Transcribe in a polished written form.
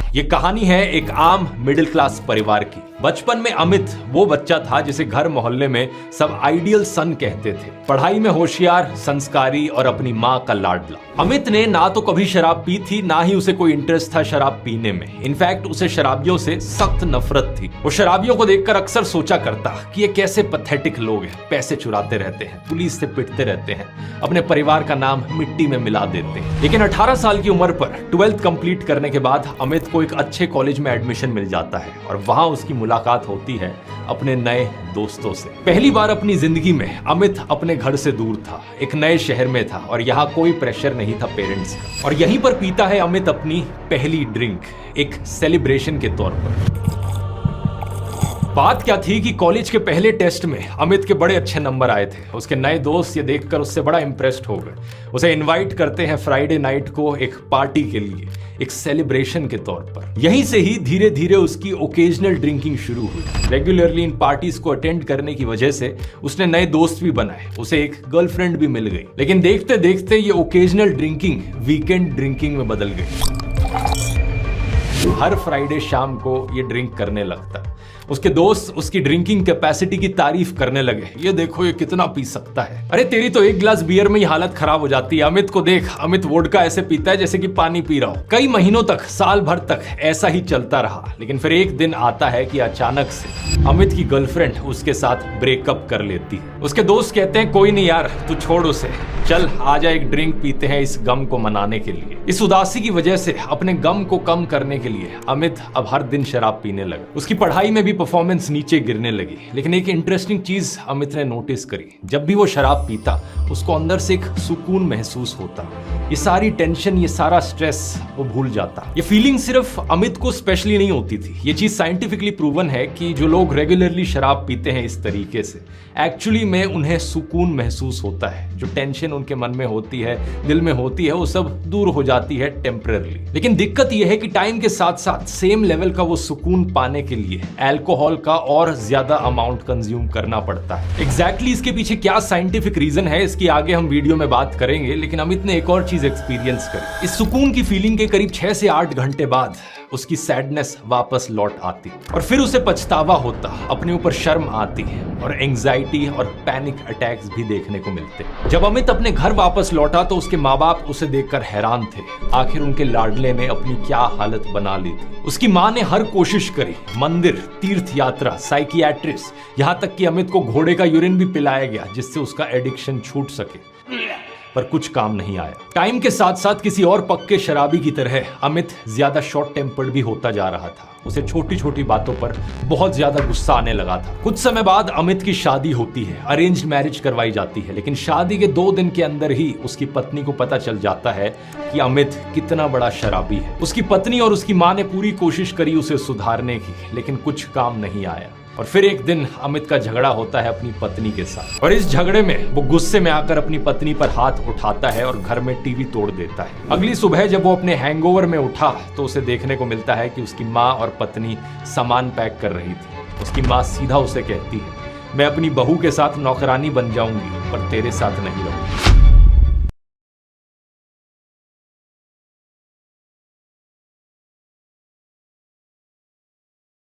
ये कहानी है एक आम मिडिल क्लास परिवार की। बचपन में अमित वो बच्चा था जिसे घर मोहल्ले में सब आइडियल सन कहते थे। पढ़ाई में होशियार, संस्कारी और अपनी माँ का लाडला। अमित ने ना तो कभी शराब पी थी, ना ही उसे कोई इंटरेस्ट था शराब पीने में। इनफैक्ट उसे शराबियों से सख्त नफरत थी। वो शराबियों को देखकर अक्सर सोचा करता कि ये कैसे पैथेटिक लोग हैं, पैसे चुराते रहते हैं, पुलिस से पिटते रहते हैं, अपने परिवार का नाम मिट्टी में मिला देते हैं। लेकिन 18 साल की उम्र पर 12th कंप्लीट करने के बाद अमित को एक अच्छे कॉलेज में एडमिशन मिल जाता है और वहां उसकी मुलाकात होती है अपने नए दोस्तों से। पहली बार अपनी जिंदगी में अमित अपने घर से दूर था, एक नए शहर में था और यहाँ कोई प्रेशर नहीं था पेरेंट्स का। और यहीं पर पीता है अमित अपनी पहली ड्रिंक, एक सेलिब्रेशन के तौर पर। बात क्या थी कि कॉलेज के पहले टेस्ट में अमित के बड़े अच्छे नंबर आए थे। उसके नए दोस्त ये देखकर उससे बड़ा इंप्रेस्ड हो गए। उसे इनवाइट करते हैं फ्राइडे नाइट को एक पार्टी के लिए, एक सेलिब्रेशन के तौर पर। यहीं से ही धीरे धीरे उसकी ओकेजनल ड्रिंकिंग शुरू हुई। रेगुलरली इन पार्टीज को अटेंड करने की वजह से उसने नए दोस्त भी बनाए, उसे एक गर्लफ्रेंड भी मिल गई। लेकिन देखते देखते ये ओकेजनल ड्रिंकिंग वीकेंड ड्रिंकिंग में बदल गई। हर फ्राइडे शाम को ये ड्रिंक करने लगता। उसके दोस्त उसकी ड्रिंकिंग कैपेसिटी की तारीफ करने लगे, ये देखो ये कितना पी सकता है, अरे तेरी तो एक गिलास बियर में ही हालत खराब हो जाती है, अमित को देख, अमित वोडका ऐसे पीता है जैसे कि पानी पी रहा हो। कई महीनों तक, साल भर तक ऐसा ही चलता रहा। लेकिन फिर एक दिन आता है कि अचानक से अमित की गर्लफ्रेंड उसके साथ ब्रेकअप कर लेती है। उसके दोस्त कहते हैं कोई नहीं यार, तू छोड़ उसे, चल आजा एक ड्रिंक पीते हैं इस गम को मनाने के लिए। इस उदासी की वजह से अपने गम को कम करने के लिए अमित अब हर दिन शराब पीने लगा। उसकी पढ़ाई में भी परफॉर्मेंस नीचे गिरने लगी। लेकिन एक इंटरेस्टिंग चीज अमित ने नोटिस करी, जब भी वो शराब पीता उसको अंदर से एक सुकून महसूस होता। ये सारी टेंशन, ये सारा स्ट्रेस वो भूल जाता। ये फीलिंग सिर्फ अमित को स्पेशली नहीं होती थी। ये चीज साइंटिफिकली प्रूवन है कि जो लोग रेगुलरली शराब पीते हैं इस तरीके से, एक्चुअली में उन्हें सुकून महसूस होता है। जो टेंशन उनके मन में होती है, दिल में होती है, वो सब दूर हो जाती है टेम्पररी। लेकिन दिक्कत यह है कि टाइम के साथ साथ सेम लेवल का वो सुकून पाने के लिए अल्कोहल का और ज्यादा अमाउंट कंज्यूम करना पड़ता है। एग्जैक्टली इसके पीछे क्या साइंटिफिक रीजन है, इसकी आगे हम वीडियो में बात करेंगे। लेकिन अमित ने एक और चीज एक्सपीरियंस करी। इस सुकून की फीलिंग के करीब 6 से 8 घंटे बाद उसकी सैडनेस वापस लौट आती और फिर उसे पछतावा होता, अपने ऊपर शर्म आती और एंजाइटी और पैनिक अटैक्स भी देखने को मिलते। जब अमित अपने घर वापस लौटा तो उसके माँ बाप उसे देखकर हैरान थे। आखिर उनके लाडले ने अपनी क्या हालत बना ली थी। उसकी माँ ने हर कोशिश करी, मंदिर, तीर्थ यात्रा, साइकियाट्रिस्ट, यहाँ तक कि अमित को घोड़े का यूरिन भी पिलाया गया जिससे उसका एडिक्शन छूट सके, पर कुछ काम नहीं आया। टाइम के साथ साथ किसी और पक्के शराबी की तरह अमित ज्यादा शॉर्ट टेम्पर्ड भी होता जा रहा था। उसे छोटी छोटी बातों पर बहुत ज्यादा गुस्सा आने लगा था। कुछ समय बाद अमित की शादी होती है, अरेंज्ड मैरिज करवाई जाती है। लेकिन शादी के 2 दिन के अंदर ही उसकी पत्नी को पता चल जाता है कि अमित कितना बड़ा शराबी है। उसकी पत्नी और उसकी माँ ने पूरी कोशिश करी उसे सुधारने की, लेकिन कुछ काम नहीं आया। और फिर एक दिन अमित का झगड़ा होता है अपनी पत्नी के साथ और इस झगड़े में वो गुस्से में आकर अपनी पत्नी पर हाथ उठाता है और घर में टीवी तोड़ देता है। अगली सुबह जब वो अपने हैंगओवर में उठा तो उसे देखने को मिलता है कि उसकी माँ और पत्नी सामान पैक कर रही थी। उसकी माँ सीधा उसे कहती है, मैं अपनी बहू के साथ नौकरानी बन जाऊंगी पर तेरे साथ नहीं रहूंगी।